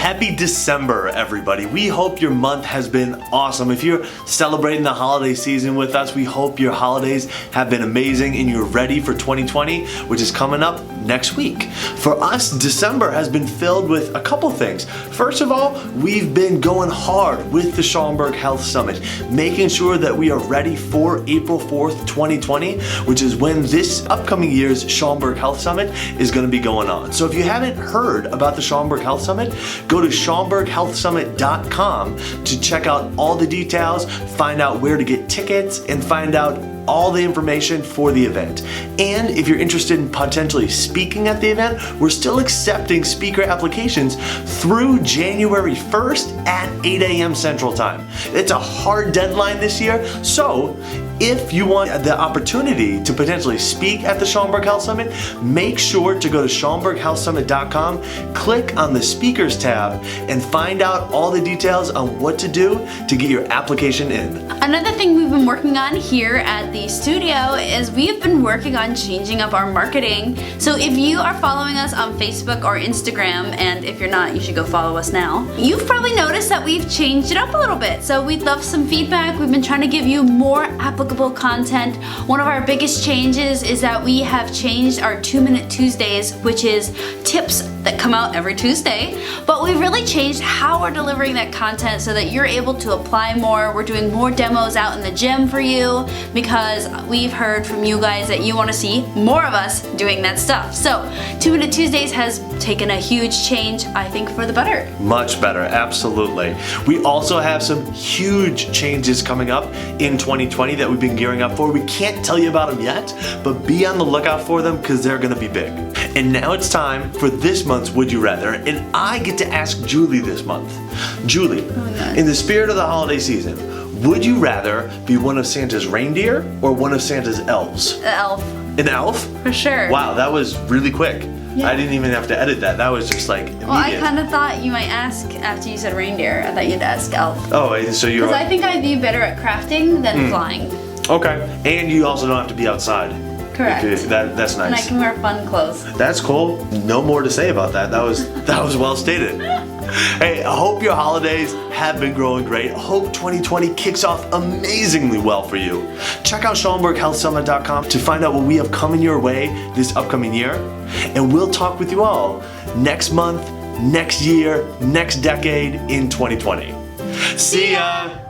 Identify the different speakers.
Speaker 1: Happy December, everybody. We hope your month has been awesome. If you're celebrating the holiday season with us, we hope your holidays have been amazing and you're ready for 2020, which is coming up next week. For us, December has been filled with a couple things. First of all, we've been going hard with the Schaumburg Health Summit, making sure that we are ready for April 4th, 2020, which is when this upcoming year's Schaumburg Health Summit is going to be going on. So if you haven't heard about the Schaumburg Health Summit, go to schaumburghealthsummit.com to check out all the details, find out where to get tickets, and find out all the information for the event. And if you're interested in potentially speaking at the event, we're still accepting speaker applications through January 1st at 8 a.m. Central Time. It's a hard deadline this year, so if you want the opportunity to potentially speak at the Schaumburg Health Summit, make sure to go to schaumburghealthsummit.com, click on the speakers tab, and find out all the details on what to do to get your application in.
Speaker 2: Another thing we've been working on here at the studio is we've been working on changing up our marketing. So if you are following us on Facebook or Instagram, and if you're not, you should go follow us now, you've probably noticed that we've changed it up a little bit. So we'd love some feedback. We've been trying to give you more applicable content. One of our biggest changes is that we have changed our 2-Minute Tuesdays, which is tips that come out every Tuesday, but we've really changed how we're delivering that content so that you're able to apply more. We're doing more demos out in the gym for you because we've heard from you guys that you want to see more of us doing that stuff. So 2-Minute Tuesdays has taken a huge change, I think, for the better.
Speaker 1: Much better, absolutely. We also have some huge changes coming up in 2020 that we've been gearing up for. We can't tell you about them yet, but be on the lookout for them because they're going to be big. And now it's time for this month's Would You Rather, and I get to ask Julie this month. Julie, in the spirit of the holiday season, would you rather be one of Santa's reindeer or one of Santa's elves?
Speaker 2: An elf.
Speaker 1: An elf?
Speaker 2: For sure.
Speaker 1: Wow, that was really quick.
Speaker 2: Yeah.
Speaker 1: I didn't even have to edit that. That was just like immediate.
Speaker 2: Well, I kind of thought you might ask after you said reindeer. I thought you'd ask elf.
Speaker 1: Oh, so you're...
Speaker 2: Because I think I'd be better at crafting than flying.
Speaker 1: Okay, and you also don't have to be outside.
Speaker 2: Correct.
Speaker 1: That's nice.
Speaker 2: And I can wear fun clothes.
Speaker 1: That's cool. No more to say about that. That was well stated. Hey, I hope your holidays have been growing great. I hope 2020 kicks off amazingly well for you. Check out SchaumburgHealthSummit.com to find out what we have coming your way this upcoming year. And we'll talk with you all next month, next year, next decade in 2020. See ya!